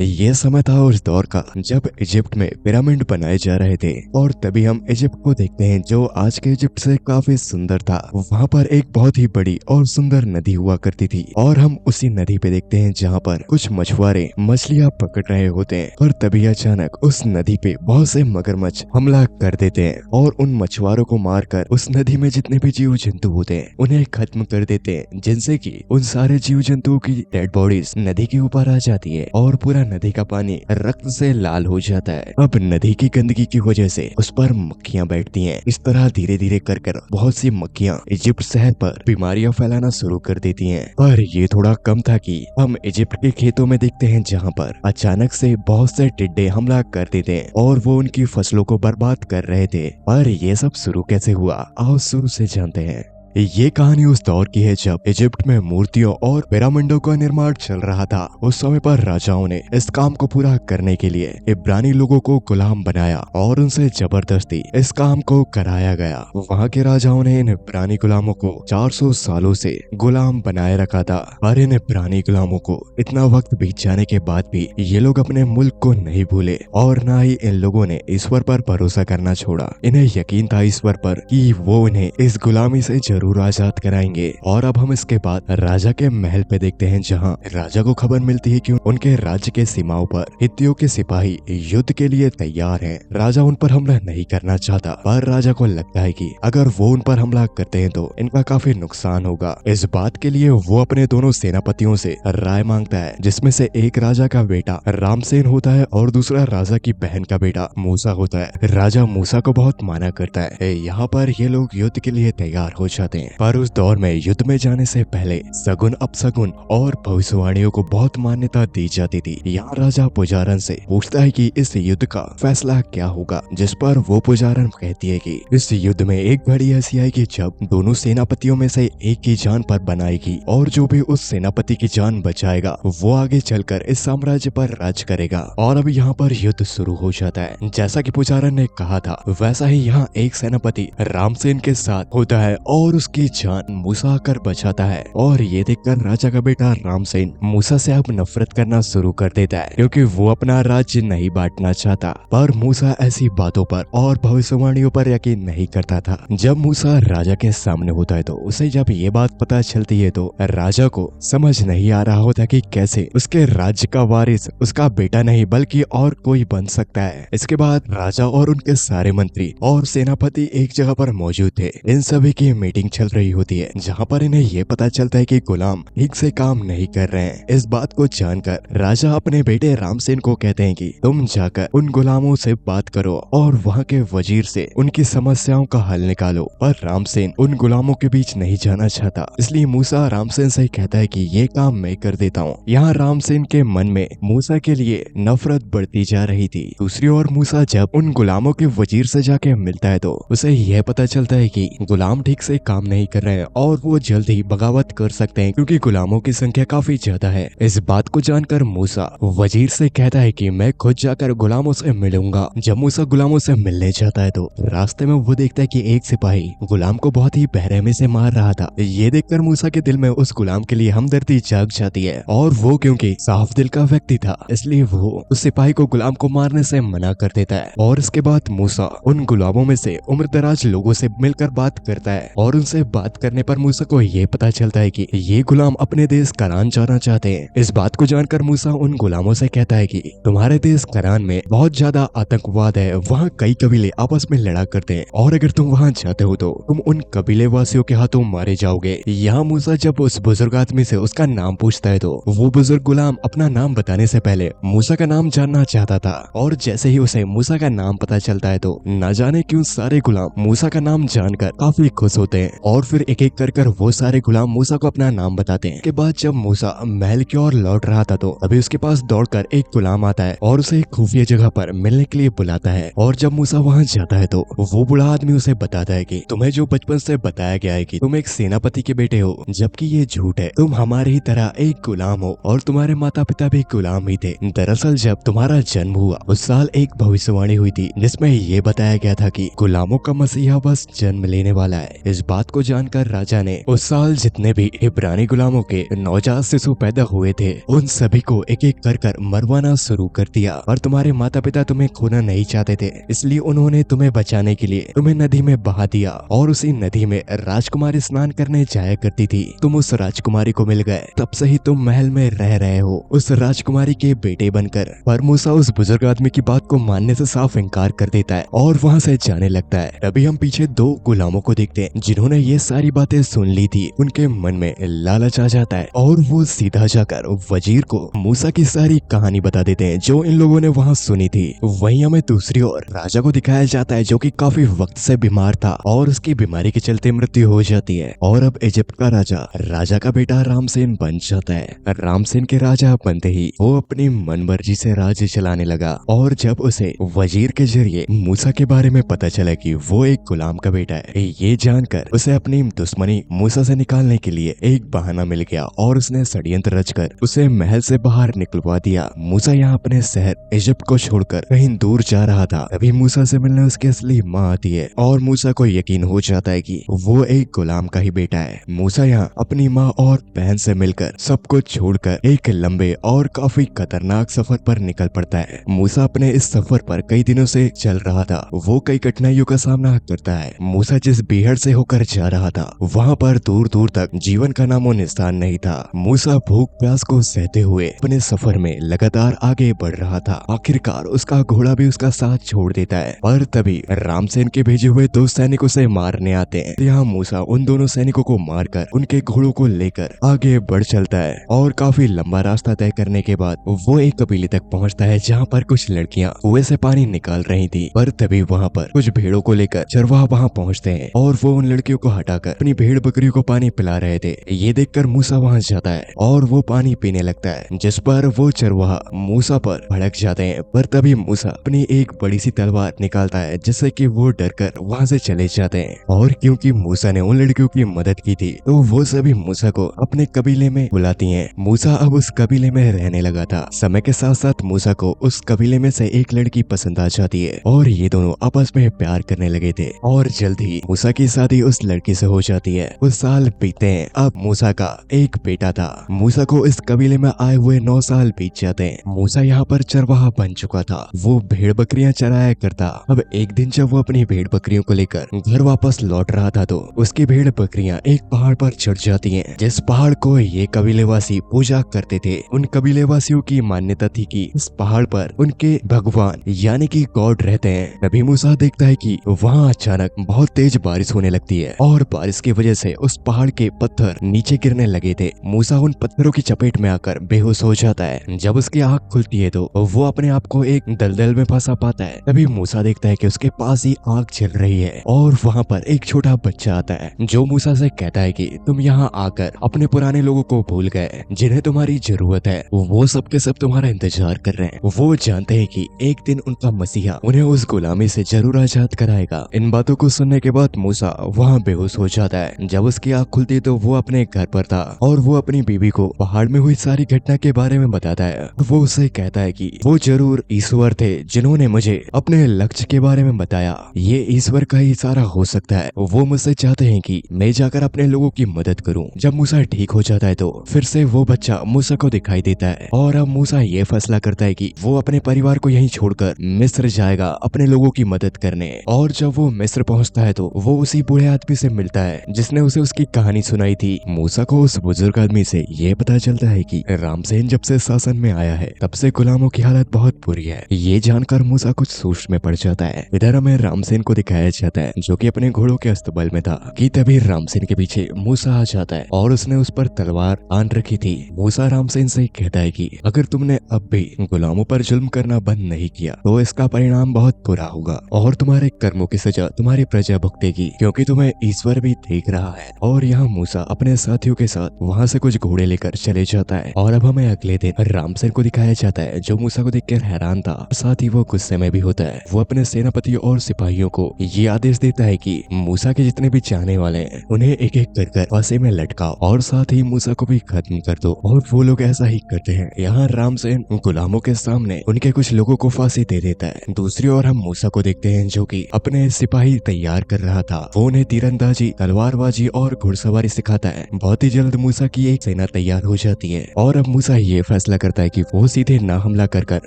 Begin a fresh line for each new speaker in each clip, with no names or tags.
ये समय था उस दौर का जब इजिप्ट में पिरामिड बनाए जा रहे थे और तभी हम इजिप्ट को देखते हैं जो आज के इजिप्ट से काफी सुंदर था। वहाँ पर एक बहुत ही बड़ी और सुंदर नदी हुआ करती थी और हम उसी नदी पे देखते हैं जहाँ पर कुछ मछुआरे मछलियाँ पकड़ रहे होते हैं और तभी अचानक उस नदी पे बहुत से मगरमच्छ हमला कर देते हैं और उन मछुआरों को मारकर उस नदी में जितने भी जीव जंतु होते हैं उन्हें खत्म कर देते हैं, जिनसे कि उन सारे जीव जंतुओं की डेड बॉडीज नदी के ऊपर आ जाती है और पूरा नदी का पानी रक्त से लाल हो जाता है। अब नदी की गंदगी की वजह से उस पर मक्खियां बैठती हैं। इस तरह धीरे धीरे कर बहुत सी मक्खियां इजिप्ट शहर पर बीमारियां फैलाना शुरू कर देती हैं। पर ये थोड़ा कम था कि हम इजिप्ट के खेतों में देखते हैं जहाँ पर अचानक से बहुत से टिड्डे हमला कर देते हैं और वो उनकी फसलों को बर्बाद कर रहे थे। पर ये सब शुरू कैसे हुआ, आओ शुरू से जानते हैं। ये कहानी उस दौर की है जब इजिप्ट में मूर्तियों और पिरामिडों का निर्माण चल रहा था। उस समय पर राजाओं ने इस काम को पूरा करने के लिए इब्रानी लोगों को गुलाम बनाया और उनसे जबरदस्ती इस काम को कराया गया। वहाँ के राजाओं ने इन इब्रानी गुलामों को 400 सालों से गुलाम बनाए रखा था। पर इन इब्रानी गुलामों को इतना वक्त बीत जाने के बाद भी ये लोग अपने मुल्क को नहीं भूले और न ही इन लोगों ने ईश्वर पर भरोसा करना छोड़ा। इन्हें यकीन था ईश्वर पर कि वो इन्हें इस गुलामी से जरूर आजाद कराएंगे। और अब हम इसके बाद राजा के महल पे देखते हैं जहां राजा को खबर मिलती है कि उनके राज्य के सीमाओं पर हित्तियों के सिपाही युद्ध के लिए तैयार हैं। राजा उन पर हमला नहीं करना चाहता, पर राजा को लगता है कि अगर वो उन पर हमला करते हैं तो इनका काफी नुकसान होगा। इस बात के लिए वो अपने दोनों सेनापतियों से राय मांगता है, जिसमें से एक राजा का बेटा रामसेन होता है और दूसरा राजा की बहन का बेटा मूसा होता है। राजा मूसा को बहुत माना करता है। यहाँ पर ये लोग युद्ध के लिए तैयार हो जाते हैं। पर उस दौर में युद्ध में जाने से पहले सगुन अपसगुन और भविष्यवाणियों को बहुत मान्यता दी जाती थी। यहाँ राजा पुजारन से पूछता है कि इस युद्ध का फैसला क्या होगा, जिस पर वो पुजारन कहती है कि इस युद्ध में एक घड़ी ऐसी आएगी जब दोनों सेनापतियों में से एक की जान पर बनाएगी और जो भी उस सेनापति की जान बचाएगा वो आगे चलकर इस साम्राज्य पर राज करेगा। और अब यहाँ पर युद्ध शुरू हो जाता है। जैसा कि पुजारन ने कहा था वैसा ही यहाँ एक सेनापति रामसेन के साथ होता है और उसकी जान मूसा आकर बचाता है। और ये देखकर राजा का बेटा रामसेन मूसा से अब नफरत करना शुरू कर देता है, क्योंकि वो अपना राज्य नहीं बांटना चाहता। पर मूसा ऐसी बातों पर और भविष्यवाणियों पर यकीन नहीं करता था। जब मूसा राजा के सामने होता है तो उसे जब ये बात पता चलती है तो राजा को समझ नहीं आ रहा होता कि कैसे उसके राज्य का वारिस उसका बेटा नहीं बल्कि और कोई बन सकता है। इसके बाद राजा और उनके सारे मंत्री और सेनापति एक जगह पर मौजूद थे। इन सभी की मीटिंग चल रही होती है जहाँ पर इन्हें ये पता चलता है कि गुलाम ठीक से काम नहीं कर रहे हैं। इस बात को जानकर राजा अपने बेटे रामसेन को कहते हैं कि तुम जाकर उन गुलामों से बात करो और वहाँ के वजीर से उनकी समस्याओं का हल निकालो। पर रामसेन उन गुलामों के बीच नहीं जाना चाहता, इसलिए मूसा रामसेन से कहता है कि ये काम मैं कर देता हूँ। यहाँ रामसेन के मन में मूसा के लिए नफरत बढ़ती जा रही थी। दूसरी ओर मूसा जब उन गुलामों के वजीर से जाके मिलता है तो उसे यह पता चलता है कि गुलाम ठीक से काम नहीं कर रहे हैं और वो जल्द ही बगावत कर सकते हैं, क्योंकि गुलामों की संख्या काफी ज्यादा है। इस बात को जानकर मूसा वजीर से कहता है कि मैं खुद जाकर गुलामों से मिलूंगा। जब मूसा गुलामों से मिलने जाता है तो रास्ते में वो देखता है कि एक सिपाही गुलाम को बहुत ही बेरहमी से मार रहा था। ये देखकर मूसा के दिल में उस गुलाम के लिए हमदर्दी जाग जाती है और वो क्योंकि साफ दिल का व्यक्ति था इसलिए वो उस सिपाही को गुलाम को मारने से मना कर देता है। और इसके बाद मूसा उन गुलामों में से उम्रदराज लोगों से मिलकर बात करता है और उनसे बात करने पर मूसा को ये पता चलता है कि ये गुलाम अपने देश करान जाना चाहते हैं। इस बात को जानकर मूसा उन गुलामों से कहता है कि तुम्हारे देश करान में बहुत ज्यादा आतंकवाद है, वहाँ कई कबीले आपस में लड़ा करते हैं और अगर तुम वहाँ जाते हो तो तुम उन कबीले वासियों के हाथों मारे जाओगे। यहाँ मूसा जब उस बुजुर्ग आदमी से उसका नाम पूछता है तो वो बुजुर्ग गुलाम अपना नाम बताने से पहले मूसा का नाम जानना चाहता था और जैसे ही उसे मूसा का नाम पता चलता है तो न जाने क्यों सारे गुलाम मूसा का नाम जानकर काफी खुश होते हैं और फिर एक एक कर वो सारे गुलाम मूसा को अपना नाम बताते हैं। के बाद जब मूसा महल की ओर लौट रहा था तो अभी उसके पास दौड़कर एक गुलाम आता है और उसे एक खुफिया जगह पर मिलने के लिए बुलाता है। और जब मूसा वहाँ जाता है तो वो बूढ़ा आदमी उसे बताता है कि तुम्हें जो बचपन से बताया गया है कि तुम एक सेनापति के बेटे हो, जबकि ये झूठ है। तुम हमारी ही तरह एक गुलाम हो और तुम्हारे माता पिता भी गुलाम ही थे। दरअसल जब तुम्हारा जन्म हुआ उस साल एक भविष्यवाणी हुई थी जिसमें ये बताया गया था कि गुलामों का मसीहा बस जन्म लेने वाला है। इस बात बात को जानकर राजा ने उस साल जितने भी इब्रानी गुलामों के नवजात शिशु पैदा हुए थे उन सभी को एक एक कर मरवाना शुरू कर दिया। और तुम्हारे माता पिता तुम्हें खोना नहीं चाहते थे, इसलिए उन्होंने तुम्हें बचाने के लिए तुम्हें नदी में बहा दिया। और उसी नदी में राजकुमारी स्नान करने जाया करती थी। तुम उस राजकुमारी को मिल गए, तब से ही तुम महल में रह रहे हो उस राजकुमारी के बेटे बनकर। पर मूसा उस बुजुर्ग आदमी की बात को मानने से साफ इनकार कर देता है और वहाँ से जाने लगता है। तभी हम पीछे दो गुलामों को देखते हैं जिन्होंने ये सारी बातें सुन ली थी। उनके मन में लालच आ जाता है और वो सीधा जाकर वजीर को मूसा की सारी कहानी बता देते हैं जो इन लोगों ने वहाँ सुनी थी। वहीं हमें दूसरी ओर राजा को दिखाया जाता है जो कि काफी वक्त से बीमार था और उसकी बीमारी के चलते मृत्यु हो जाती है। और अब इजिप्ट का राजा का बेटा रामसेन बन जाता है। रामसेन के राजा बनते ही वो अपनी मनमर्जी से राज्य चलाने लगा। और जब उसे वजीर के जरिए मूसा के बारे में पता चला कि वो एक गुलाम का बेटा है, ये जानकर उसे अपनी दुश्मनी मूसा से निकालने के लिए एक बहाना मिल गया और उसने षड्यंत्र रचकर उसे महल से बाहर निकलवा दिया। मूसा यहाँ अपने शहर इजिप्ट को छोड़कर कहीं दूर जा रहा था। तभी मूसा से मिलने उसकी असली माँ आती है और मूसा को यकीन हो जाता है कि वो एक गुलाम का ही बेटा है। मूसा यहाँ अपनी माँ और बहन से मिलकर सब कुछ छोड़कर एक लंबे और काफी खतरनाक सफर पर निकल पड़ता है। मूसा अपने इस सफर पर कई दिनों से चल रहा था। वो कई कठिनाइयों का सामना करता है। मूसा जिस बीहड़ से होकर जा रहा था वहाँ पर दूर दूर तक जीवन का नामो निशान नहीं था। मूसा भूख प्यास को सहते हुए अपने सफर में लगातार आगे बढ़ रहा था। आखिरकार उसका घोड़ा भी उसका साथ छोड़ देता है। पर तभी रामसेन के भेजे हुए दो सैनिक उसे मारने आते हैं। यहाँ मूसा उन दोनों सैनिकों को मारकर उनके घोड़ों को लेकर आगे बढ़ चलता है और काफी लंबा रास्ता तय करने के बाद वो एक कबीले तक पहुँचता है जहाँ पर कुछ लड़कियाँ कुएं से पानी निकाल रही थी। पर तभी वहाँ पर कुछ भेड़ों को लेकर चरवाहा वहाँ पहुँचते हैं और वो उन लड़कियों को हटाकर अपनी भेड़ बकरियों को पानी पिला रहे थे। ये देखकर मूसा वहाँ जाता है और वो पानी पीने लगता है, जिस पर वो चरवाहा मूसा पर भड़क जाते हैं। पर तभी मूसा अपनी एक बड़ी सी तलवार निकालता है जिससे कि वो डरकर वहाँ से चले जाते हैं। और क्योंकि मूसा ने उन लड़कियों की मदद की थी तो वो सभी मूसा को अपने कबीले में बुलाती हैं। मूसा अब उस कबीले में रहने लगा था। समय के साथ साथ मूसा को उस कबीले में से एक लड़की पसंद आ जाती है और ये दोनों आपस में प्यार करने लगे थे और जल्द ही मूसा की शादी उस लड़की से हो जाती है। कुछ साल बीतते हैं। अब मूसा का एक बेटा था। मूसा को इस कबीले में आए हुए 9 साल बीत जाते हैं। मूसा यहाँ पर चरवाहा बन चुका था। वो भेड़ बकरियां चराया करता। अब एक दिन जब वो अपनी भेड़ बकरियों को लेकर घर वापस लौट रहा था तो उसकी भेड़ बकरियां एक पहाड़ पर चढ़ जाती हैं, जिस पहाड़ को ये कबीलेवासी पूजा करते थे। उन कबीलेवासियों की मान्यता थी कि इस पहाड़ पर उनके भगवान यानी कि गॉड रहते हैं। तभी मूसा देखता है कि वहाँ अचानक बहुत तेज बारिश होने लगती है और बारिश की वजह से उस पहाड़ के पत्थर नीचे गिरने लगे थे। मूसा उन पत्थरों की चपेट में आकर बेहोश हो जाता है। जब उसकी आंख खुलती है तो वो अपने आप को एक दलदल में फंसा पाता है। तभी मूसा देखता है कि उसके पास ही आग जल रही है और वहाँ पर एक छोटा बच्चा आता है जो मूसा से कहता है कि तुम यहाँ आकर अपने पुराने लोगों को भूल गए जिन्हें तुम्हारी जरूरत है। वो सब के सब तुम्हारा इंतजार कर रहे हैं। वो जानते हैं कि एक दिन उनका मसीहा उन्हें उस गुलामी से जरूर आजाद कराएगा। इन बातों को सुनने के बाद मूसा वहाँ बेहोश हो जाता है। जब उसकी आँख खुलती तो वो अपने घर पर था और वो अपनी बीवी को पहाड़ में हुई सारी घटना के बारे में बताता है। वो उसे कहता है कि वो जरूर ईश्वर थे जिन्होंने मुझे अपने लक्ष्य के बारे में बताया। ये ईश्वर का ही इशारा हो सकता है। वो मुझसे चाहते हैं कि मैं जाकर अपने लोगों की मदद करूं। जब मूसा ठीक हो जाता है तो फिर से वो बच्चा मूसा को दिखाई देता है और अब मूसा ये फैसला करता है कि वो अपने परिवार को यहीं छोड़कर मिस्र जाएगा अपने लोगों की मदद करने। और जब वो मिस्र पहुंचता है तो वो उसी बूढ़े आदमी से मिलता है जिसने उसे उसकी कहानी सुनाई थी। मूसा को उस बुजुर्ग आदमी से ये पता चलता है कि रामसेन जब से शासन में आया है तब से गुलामों की हालत बहुत बुरी है। ये जानकर मूसा कुछ सोच में पड़ जाता है। इधर हमें रामसेन को दिखाया जाता है जो कि अपने घोड़ों के अस्तबल में था कि तभी रामसेन के पीछे मूसा आ जाता है और उसने उस पर तलवार आन रखी थी। मूसा रामसेन से कहता है कि अगर तुमने अब भी गुलामों पर जुल्म करना बंद नहीं किया तो इसका परिणाम बहुत बुरा होगा और तुम्हारे कर्मों की सजा तुम्हारी प्रजा भुगतेगी, क्योंकि तुम्हें ईश्वर भी देख रहा है। और यहाँ मूसा अपने साथियों के साथ वहाँ से कुछ घोड़े लेकर चले जाता है। और अब हमें अगले दिन रामसेन को दिखाया जाता है जो मूसा को देखकर हैरान था, साथ ही वो गुस्से में भी होता है। वो अपने सेनापति और सिपाहियों को ये आदेश देता है कि मूसा के जितने भी चाहने वाले हैं उन्हें एक एक कर फांसी में लटकाओ और साथ ही मूसा को भी खत्म कर दो। और वो लोग ऐसा ही करते हैं। यहाँ रामसेन गुलामों के सामने उनके कुछ लोगों को फांसी दे देता है। दूसरी ओर हम मूसा को देखते हैं जो कि अपने सिपाही तैयार कर रहा था। वो उन्हें तीर तीरंदाजी, तलवारबाजी और घुड़सवारी सिखाता है। बहुत ही जल्द मूसा की एक सेना तैयार हो जाती है और अब मूसा ये फैसला करता है कि वो सीधे ना हमला कर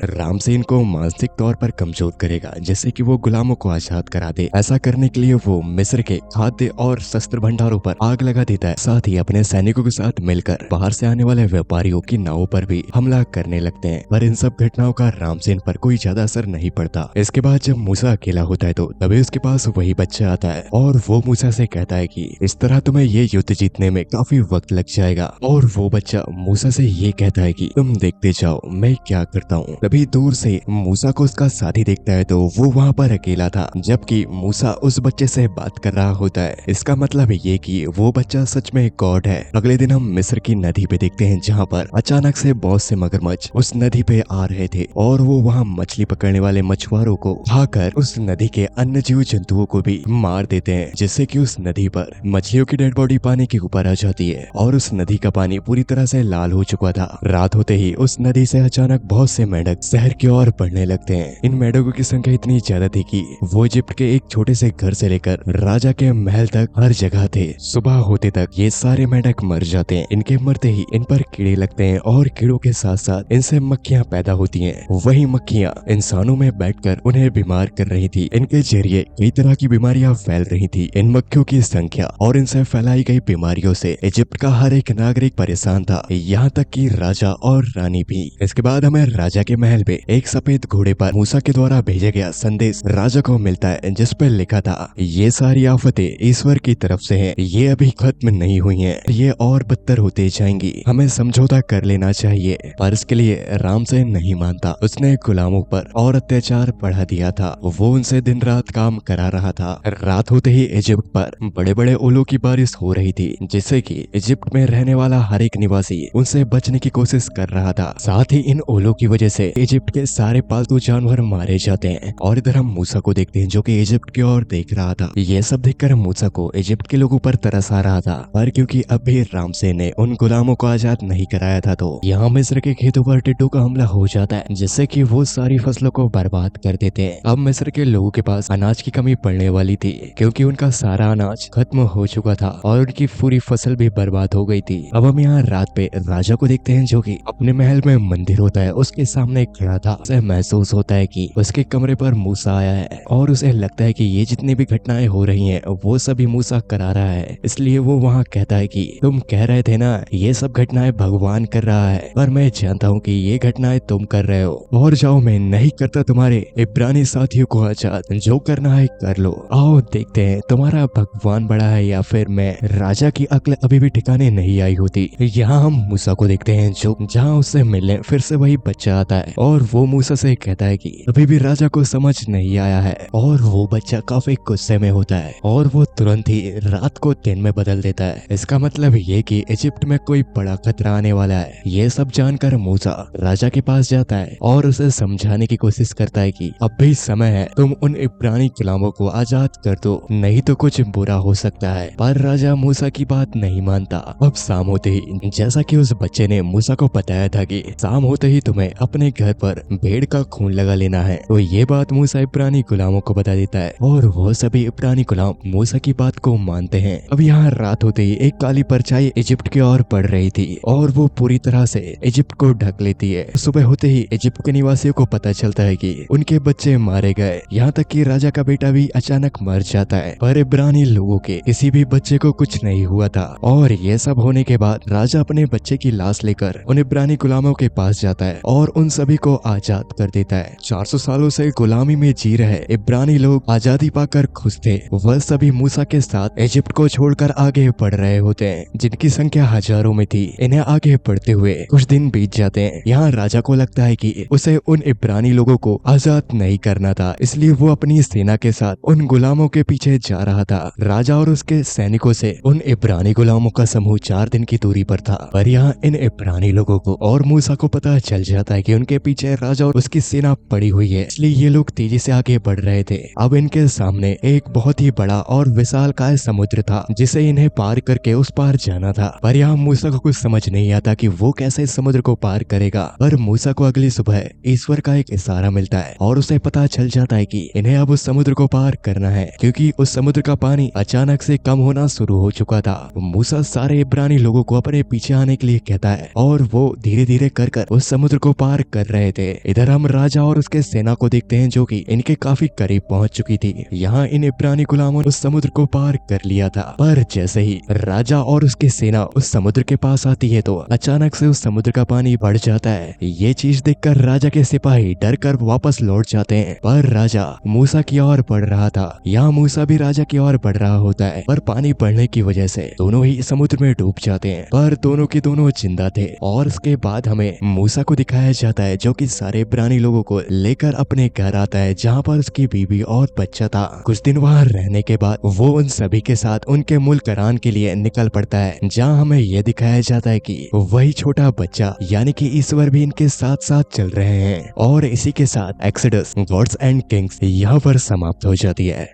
रामसेन को मानसिक तौर पर कमजोर करेगा, जिससे कि वो गुलामों को आजाद करा दे। ऐसा करने के लिए वो मिस्र के खाद्य और शस्त्र भंडारों पर आग लगा देता है। साथ ही अपने सैनिकों के साथ मिलकर बाहर से आने वाले व्यापारियों की नावों पर भी हमला करने लगते हैं। पर इन सब घटनाओं का रामसेन पर कोई ज्यादा असर नहीं पड़ता। इसके बाद जब मूसा अकेला होता है तो तभी उसके पास वही बच्चा आता है और वो मूसा से कहता है कि इस तरह तुम्हें ये युद्ध जीतने में काफी वक्त लग जाएगा। और वो बच्चा मूसा से ये कहता है कि तुम देखते जाओ मैं क्या करता हूँ। तभी दूर से मूसा को उसका साथी देखता है तो वो वहाँ पर अकेला था, जबकि मूसा उस बच्चे से बात कर रहा होता है। इसका मतलब ये कि वो बच्चा सच में गॉड है। अगले दिन हम मिस्र की नदी पे देखते हैं, जहाँ पर अचानक से बहुत से मगरमच्छ उस नदी पे आ रहे थे और वो वहाँ मछली पकड़ने वाले मछुआरों को खाकर उस नदी के अन्य जीव जंतुओं को भी मार देते हैं, जिससे कि उस नदी पर मछलियों की डेड बॉडी पानी के ऊपर आ जाती है और उस नदी का पानी पूरी तरह से लाल हो चुका था। रात होते ही उस नदी से अचानक बहुत से मेंढक शहर की ओर बढ़ने लगते हैं। इन मेंढकों की संख्या इतनी ज्यादा थी कि वो इजिप्ट के एक छोटे से घर से लेकर राजा के महल तक हर जगह थे। सुबह होते तक ये सारे मेंढक मर जाते हैं। इनके मरते ही इन पर कीड़े लगते हैं और कीड़ों के साथ साथ इनसे मक्खियां पैदा होती हैं। वही मक्खियां इंसानों में बैठकर उन्हें बीमार कर रही थी। इनके जरिए कई तरह की बीमारियां फैल रही थी। इन मक्खियों की संख्या और इनसे फैलाई गई बीमारियों से इजिप्ट का हर एक नागरिक परेशान था, यहाँ तक कि राजा और रानी भी। इसके बाद हमें राजा के महल में एक सफेद घोड़े पर मूसा के द्वारा भेजा गया संदेश राजा को मिलता है, जिस पर लिखा था ये सारी आफतें ईश्वर की तरफ से हैं। ये अभी खत्म नहीं हुई हैं, ये और बदतर होते जाएंगी। हमें समझौता कर लेना चाहिए। पर इसके लिए रामसेन नहीं मानता। उसने गुलामों पर और अत्याचार बढ़ा दिया था। वो उनसे दिन रात काम करा रहा था। रात होते ही इजिप्ट पर बड़े बड़े ओलों की बारिश हो रही थी, जिससे कि इजिप्ट में रहने वाला हर एक निवासी उनसे बचने की कोशिश कर रहा था। साथ ही इन ओलों की वजह से इजिप्ट के सारे पालतू जानवर मारे जाते हैं। और इधर हम मूसा को देखते हैं, जो कि इजिप्ट की ओर देख रहा था। ये सब देखकर मूसा को इजिप्ट के लोगों पर तरस आ रहा था, पर क्योंकि अब भी रामसेन ने उन गुलामों को आजाद नहीं कराया था तो यहाँ मिस्र के खेतों पर टिड्डों का हमला हो जाता है, जिससे कि वो सारी फसलों को बर्बाद कर देते हैं। अब मिस्र के लोगों के पास अनाज की कमी पड़ने वाली थी, क्योंकि उनका सारा अनाज खत्म हो चुका था और उनकी पूरी फसल भी बर्बाद हो गई थी। अब हम यहाँ रात पे राजा को देखते हैं, जो कि अपने महल में मंदिर होता है उसके सामने खड़ा था। उसे महसूस होता है कि उसके कमरे पर मूसा आया है और उसे लगता है कि ये जितनी भी घटनाएं हो रही हैं वो सभी मूसा करा रहा है। इसलिए वो वहाँ कहता है कि तुम कह रहे थे ना ये सब घटनाएं भगवान कर रहा है, पर मैं जानता हूँ कि ये घटनाएं तुम कर रहे हो। और जाओ, मैं नहीं करता तुम्हारे इब्रानी साथियों को आजाद। जो करना है कर लो। आओ देखते हैं तुम्हारा भगवान बड़ा है या फिर मैं। राजा की अक्ल अभी भी ठिकाने नहीं आई होती। यहाँ हम मूसा को देखते हैं, जो जहाँ उससे मिलने फिर से वही बच्चा आता है और वो मूसा से कहता है कि अभी भी राजा को समझ नहीं आया है। और वो बच्चा काफी गुस्से में होता है और वो तुरंत ही रात को दिन में बदल देता है। इसका मतलब ये कि इजिप्ट में कोई बड़ा खतरा आने वाला है। ये सब जानकर मूसा राजा के पास जाता है और उसे समझाने की कोशिश करता है कि अब भी समय है, तुम उन इब्रानी गुलामों को आजाद कर दो, नहीं तो कुछ बुरा हो सकता है। पर राजा मूसा की बात नहीं मानता। अब शाम होते ही, जैसा कि उस बच्चे ने मूसा को बताया था कि शाम होते ही तुम्हें अपने घर पर भेड़ का खून लगा लेना है, तो ये बात मूसा इब्रानी गुलामों को बता देता है और वो सभी इब्रानी गुलाम मूसा की बात को मानते हैं। अब यहाँ रात होते ही एक काली परछाई इजिप्ट की ओर पड़ रही थी और वो पूरी तरह से इजिप्ट को ढक लेती है। सुबह होते ही इजिप्ट के निवासियों को पता चलता है कि उनके बच्चे मारे गए, यहाँ तक कि राजा का बेटा भी अचानक मर जाता है। पर इब्रानी लोगों के किसी भी बच्चे को कुछ नहीं हुआ था। और ये सब होने के बाद राजा अपने बच्चे की लाश लेकर उन इब्रानी गुलामों के पास जाता है और उन सभी को आजाद कर देता है। 400 सालों से गुलामी में जी रहे इब्रानी लोग आजादी पाकर खुश थे। वह सभी मूसा के साथ इजिप्ट को छोड़कर आगे बढ़ रहे होते हैं, जिनकी संख्या हजारों में थी। इन्हें आगे बढ़ते हुए कुछ दिन बीत जाते हैं। यहाँ राजा को लगता है कि उसे उन इब्रानी लोगों को आजाद नहीं करना था, इसलिए वो अपनी सेना के साथ उन गुलामों के पीछे जा रहा था। राजा और उसके सैनिकों से उन इब्रानी गुलामों का समूह 4 दिन की दूरी पर था। पर यहाँ इन इब्रानी लोगों को और मूसा को पता चल जाता है कि उनके पीछे राजा और उसकी सेना पड़ी हुई है, इसलिए ये लोग तेजी से आगे बढ़ रहे थे। अब इनके सामने एक बहुत ही बड़ा और विशालकाय समुद्र था, जिसे इन्हें पार करके उस पार जाना था। पर यहाँ मूसा को कुछ समझ नहीं आता कि वो कैसे इस समुद्र को पार करेगा। पर मूसा को अगली सुबह ईश्वर का एक इशारा मिलता है और उसे पता चल जाता है कि इन्हें अब उस समुद्र को पार करना है, क्योंकि उस समुद्र का पानी पानी अचानक से कम होना शुरू हो चुका था। मूसा सारे इब्रानी लोगों को अपने पीछे आने के लिए कहता है और वो धीरे धीरे कर उस समुद्र को पार कर रहे थे। इधर हम राजा और उसके सेना को देखते हैं जो कि इनके काफी करीब पहुंच चुकी थी। यहाँ इन इब्रानी गुलामों ने उस समुद्र को पार कर लिया था, पर जैसे ही राजा और उसकी सेना उस समुद्र के पास आती है तो अचानक से उस समुद्र का पानी बढ़ जाता है। ये चीज देखकर राजा के सिपाही डर कर वापस लौट जाते हैं, पर राजा मूसा की ओर बढ़ रहा था। यहाँ मूसा भी राजा की ओर बढ़ रहा होता है, पर पानी बढ़ने की वजह से दोनों ही समुद्र में डूब जाते हैं, पर दोनों के दोनों जिंदा थे। और उसके बाद हमें मूसा को दिखाया जाता है जो कि सारे इब्रानी लोगों को लेकर अपने घर आता है, जहाँ पर उसकी बीवी और बच्चा था। कुछ दिन वहाँ रहने के बाद वो उन सभी के साथ उनके मुल्क करान के लिए निकल पड़ता है, जहाँ हमें यह दिखाया जाता है कि वही छोटा बच्चा यानी कि ईश्वर भी इनके साथ साथ चल रहे हैं। और इसी के साथ एक्सोडस गॉड्स एंड किंग्स यहाँ पर समाप्त हो जाती है।